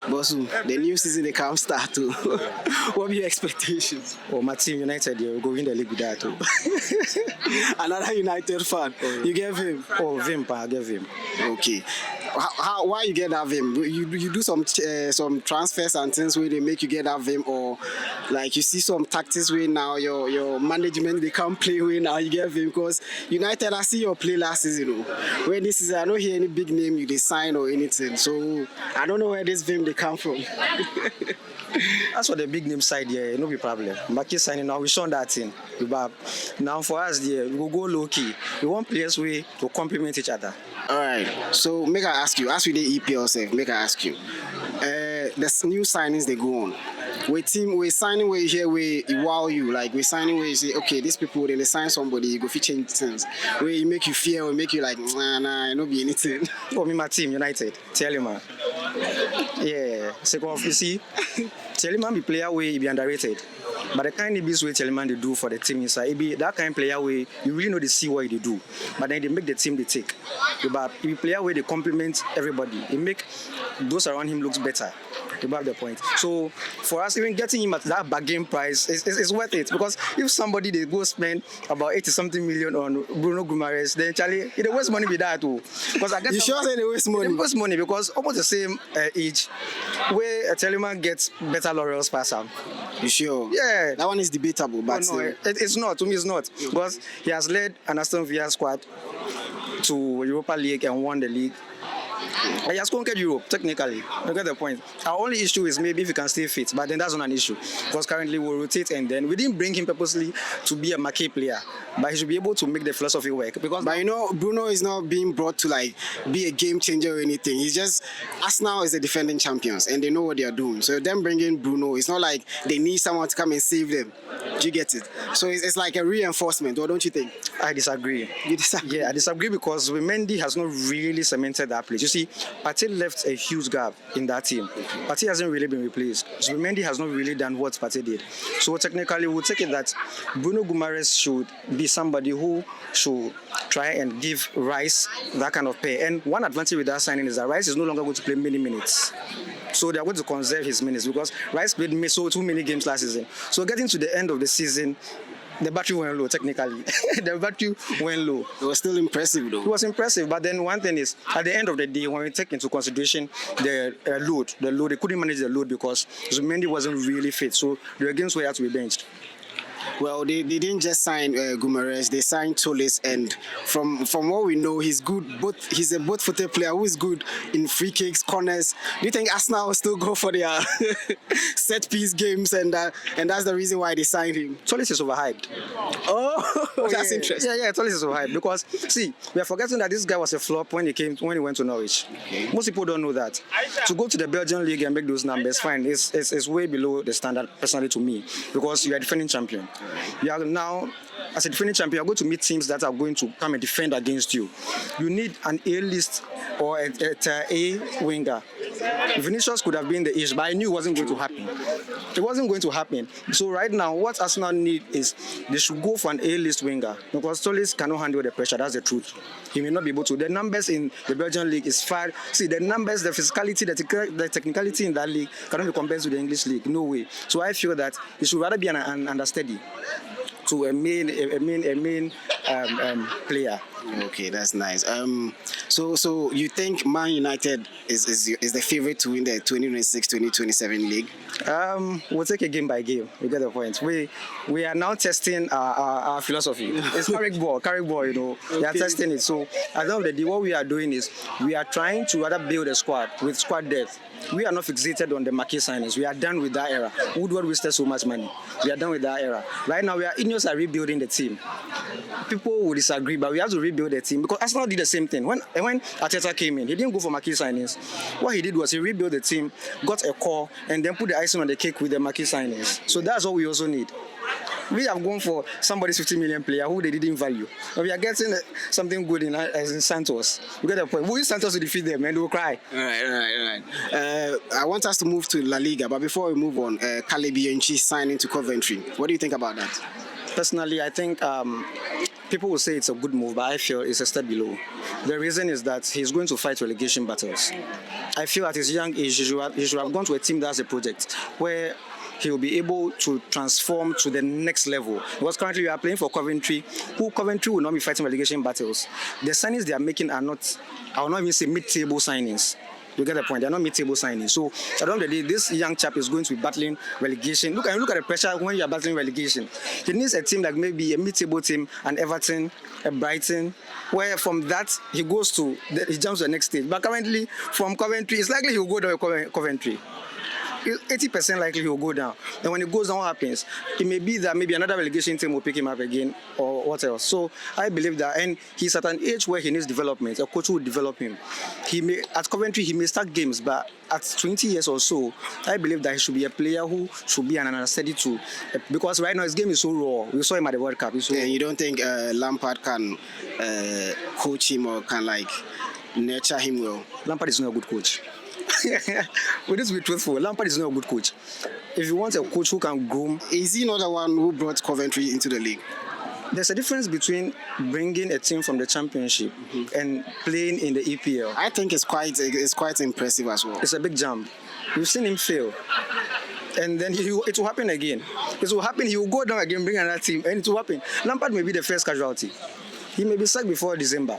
Bosu, the new season they can't start too. What are your expectations? Oh, my team United, will go win the league with that too. Another United fan. You gave him. Oh, Vim, I gave him. Okay. Why you get that Vim? You do some transfers and things where they make you get that Vim, or like you see some tactics where now your management they can't play with now you get Vim, because United I see your play last season. When this season I don't hear any big name you design or anything, so I don't know where this Vim they come from. As for the big name side, yeah, no be problem. Maki signing now, we shown that thing. But now for us, yeah, we will go low key. We want players we to complement each other. All right. So make I ask you, as we the EPL self, make I ask you, the new signings they go on. We signing where here we wow you, like we signing where you say okay, these people then they sign somebody you go fit change things where you make you fear or make you like nah, it no be anything. Oh, me my team United, tell you man. Yeah, second of you see, Telemann be player way he be underrated. But the kind of business way Telemann they do for the team inside, it be that kind of player way you really know they see what they do. But then they make the team they take. But he player way they complement everybody. It make those around him looks better. You have the point. So for us, even getting him at that bargain price is worth it, because if somebody they go spend about 80-something million on Bruno Guimaraes, then Charlie, it waste money with that too. Because I get you sure say they waste money? They waste money because almost the same age, where a Telemann gets better laurels past him. You sure? Yeah. That one is debatable, but it's not. To me, it's not, because he has led an Aston Villa squad to Europa League and won the league. He has conquered Europe, technically. You get the point. Our only issue is maybe if he can stay fit, but then that's not an issue. Because currently we rotate, and then we didn't bring him purposely to be a marquee player, but he should be able to make the philosophy work. Because but you know, Bruno is not being brought to like be a game changer or anything. He's just, Arsenal is the defending champions, and they know what they are doing. So them bringing Bruno, it's not like they need someone to come and save them. Do you get it? So it's like a reinforcement, or don't you think? I disagree. You disagree? Yeah, I disagree because Mendy has not really cemented that place. You see, Partey left a huge gap in that team. Partey hasn't really been replaced. So Mendy has not really done what Partey did. So technically, we'll take it that Bruno Guimaraes should be somebody who should try and give Rice that kind of pay. And one advantage with that signing is that Rice is no longer going to play many minutes. So they are going to conserve his minutes, because Rice played too many games last season. So getting to the end of the season, the battery went low, technically. The battery went low. It was still impressive, though. It was impressive, but then one thing is, at the end of the day, when we take into consideration the load, they couldn't manage the load because Zumendi wasn't really fit. So there were games where he had to be benched. Well, they didn't just sign Guimaraes, they signed Tolis, and from what we know, he's good. He's a both-footed player who is good in free kicks, corners. Do you think Arsenal will still go for their set-piece games, and that's the reason why they signed him? Tolis is overhyped. Oh, that's interesting. Yeah, Tolis is overhyped because see, we are forgetting that this guy was a flop when he went to Norwich. Okay. Most people don't know that. To go to the Belgian league and make those numbers, fine, it's way below the standard personally to me, because you are defending champion. You are now, as a defending champion, you are going to meet teams that are going to come and defend against you. You need an A-list or a winger. Vinicius could have been the issue, but I knew it wasn't going to happen. It wasn't going to happen. So right now, what Arsenal need is they should go for an A-list winger, because Tolis cannot handle the pressure. That's the truth. He may not be able to. The numbers in the Belgian league is far. See, the numbers, the physicality, the technicality in that league cannot be compared to the English league. No way. So I feel that it should rather be an understudy to a main player. Okay, that's nice. So you think Man United is the favorite to win the 2026-2027 league? We'll take it game by game. You get the point. We are now testing our philosophy. It's carry ball, you know. Okay. We are testing it. So at the end of the day, what we are doing is we are trying to rather build a squad with squad depth. We are not fixated on the marquee signings. We are done with that era. Woodward wasted so much money. We are done with that era. Right now, Ineos are rebuilding the team. People will disagree, but we have to rebuild the team, because Arsenal did the same thing. When Arteta came in, he didn't go for marquee signings. What he did was he rebuilt the team, got a core, and then put the icing on the cake with the marquee signings. So that's what we also need. We have gone for somebody's 50 million player who they didn't value. But we are getting something good as in Santos. You get the point. We use Santos to defeat them, and they will cry. Right. I want us to move to La Liga, but before we move on, Caleb Bianchi signing to Coventry. What do you think about that? Personally, I think people will say it's a good move, but I feel it's a step below. The reason is that he's going to fight relegation battles. I feel at his young age, he should have gone to a team that has a project where he will be able to transform to the next level. Because currently we are playing for Coventry, who Coventry will not be fighting relegation battles. The signings they are making are not, I will not even say mid-table signings. You get the point? They're not mid-table signings. So at the end of the day, this young chap is going to be battling relegation. Look at the pressure when you are battling relegation. He needs a team like maybe a mid-table team, an Everton, a Brighton, where from that he goes to, he jumps to the next stage. But currently, from Coventry, it's likely he will go down to Coventry. 80% likely he will go down. And when he goes down, what happens? It may be that maybe another relegation team will pick him up again or what else. So I believe that, and he's at an age where he needs development. A coach will develop him. At Coventry, he may start games, but at 20 years or so, I believe that he should be a player who should be an understudy too. Because right now his game is so raw. We saw him at the World Cup. Yeah, you don't think Lampard can coach him or can like nurture him well? Lampard is not a good coach. We need to be truthful. Lampard is not a good coach. If you want a coach who can groom, is he not the one who brought Coventry into the league? There's a difference between bringing a team from the Championship and playing in the EPL. I think it's quite impressive as well. It's a big jump. You've seen him fail. And then it will happen again. It will happen. He will go down again, bring another team, and it will happen. Lampard may be the first casualty. He may be sacked before December.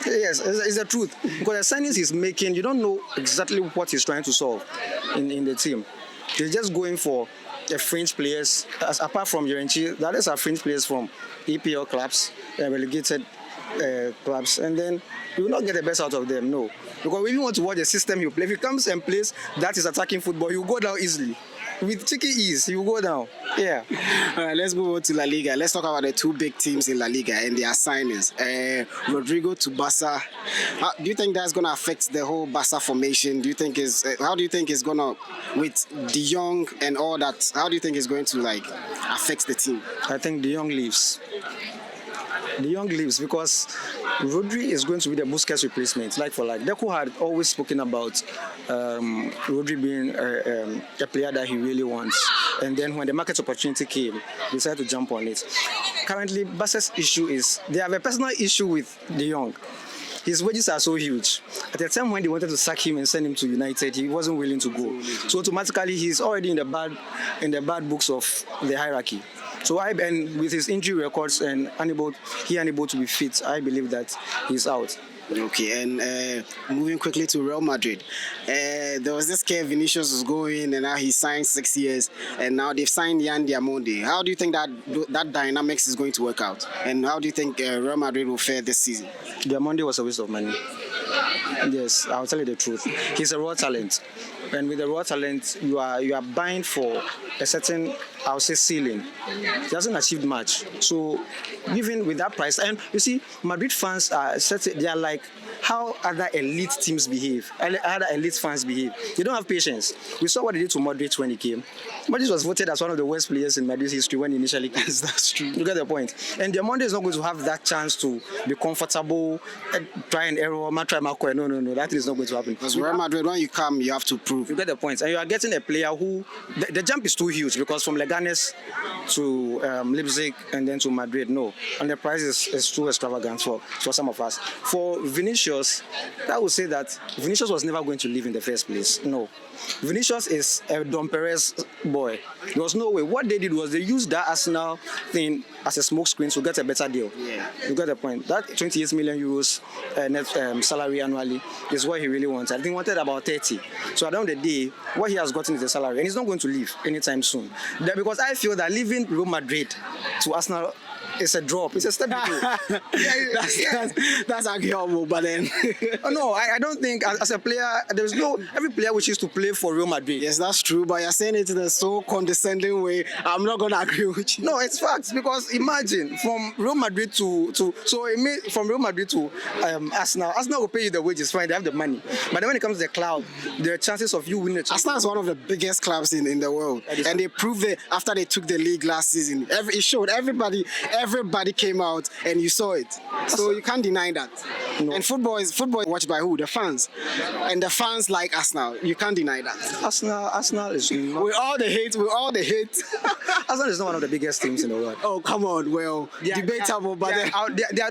Yes, it's the truth. Because the signings he's making, you don't know exactly what he's trying to solve in the team. He's just going for the fringe players, apart from Yorenchi, the others are fringe players from EPL clubs, relegated clubs, and then you will not get the best out of them, no. Because we even want to watch the system you play. If he comes and plays that is attacking football, he will go down easily. With cheeky ease, he will go down. Yeah. All right, let's move on to La Liga. Let's talk about the two big teams in La Liga and their signings. Rodrigo to Barca. Do you think that's going to affect the whole Barca formation? How do you think it's going to, with De Jong and all that, how do you think it's going to like affect the team? I think De Jong leaves. De Jong leaves because Rodri is going to be the Busquets replacement, like for like. Deco had always spoken about Rodri being a player that he really wants. And then when the market opportunity came, he decided to jump on it. Currently, Barca's issue is they have a personal issue with De Jong. His wages are so huge. At the time when they wanted to sack him and send him to United, he wasn't willing to go. So automatically, he's already in the bad books of the hierarchy. So and with his injury records and unable to be fit, I believe that he's out. Okay, and moving quickly to Real Madrid, there was this kid Vinicius was going, and now he signed 6 years, and now they've signed Yan Diamonde. How do you think that dynamics is going to work out, and how do you think Real Madrid will fare this season? Diamonde was a waste of money. Yes, I'll tell you the truth. He's a raw talent, and with a raw talent, you are buying for a certain, I'll say, ceiling. He hasn't achieved much. So even with that price, and you see, Madrid fans they are like how other elite teams behave, other elite fans behave. They don't have patience. We saw what they did to Modric when he came. Modric was voted as one of the worst players in Madrid's history when he initially came. That's true. You get the point. And Diamonde is not going to have that chance to be comfortable, try and error, try Marco. No, that is not going to happen. Because Real Madrid, when you come, you have to prove. You get the point. And you are getting a player who, the jump is too huge because from Leganes to Leipzig and then to Madrid, no. And the price is too extravagant for some of us. For Vinicius, I would say that Vinicius was never going to leave in the first place. No. Vinicius is a Don Perez boy. There was no way. What they did was they used that Arsenal thing as a smokescreen to get a better deal. Yeah. You get the point. That 28 million euros net salary annually is what he really wanted. I think he wanted about 30. So at the end of the day, what he has gotten is a salary. And he's not going to leave anytime soon. Because I feel that leaving Real Madrid to Arsenal is a drop. It's a step below. That's arguable, but then... No, I don't think as a player, there's no... Every player wishes to play for Real Madrid. Yes, that's true, but you're saying it in a so condescending way. I'm not going to agree with you. No, it's facts, because imagine, from Real Madrid from Real Madrid to Arsenal will pay you the wages, fine, they have the money. But then when it comes to the club, there are chances of you winning the Arsenal is one of the biggest clubs in the world. And they proved it after they took the league last season. It showed everybody everybody came out and you saw it. So you can't deny that. No. And football is watched by who? The fans. And the fans like Arsenal. You can't deny that. Arsenal is not. With all the hate. Arsenal is not one of the biggest teams in the world. Oh, come on. Well, debatable, but They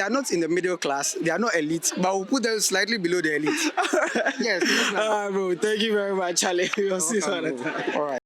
are not in the middle class. They are not elite, but we'll put them slightly below the elite. yes. Bro, thank you very much, Charlie. We'll see you another time. All right.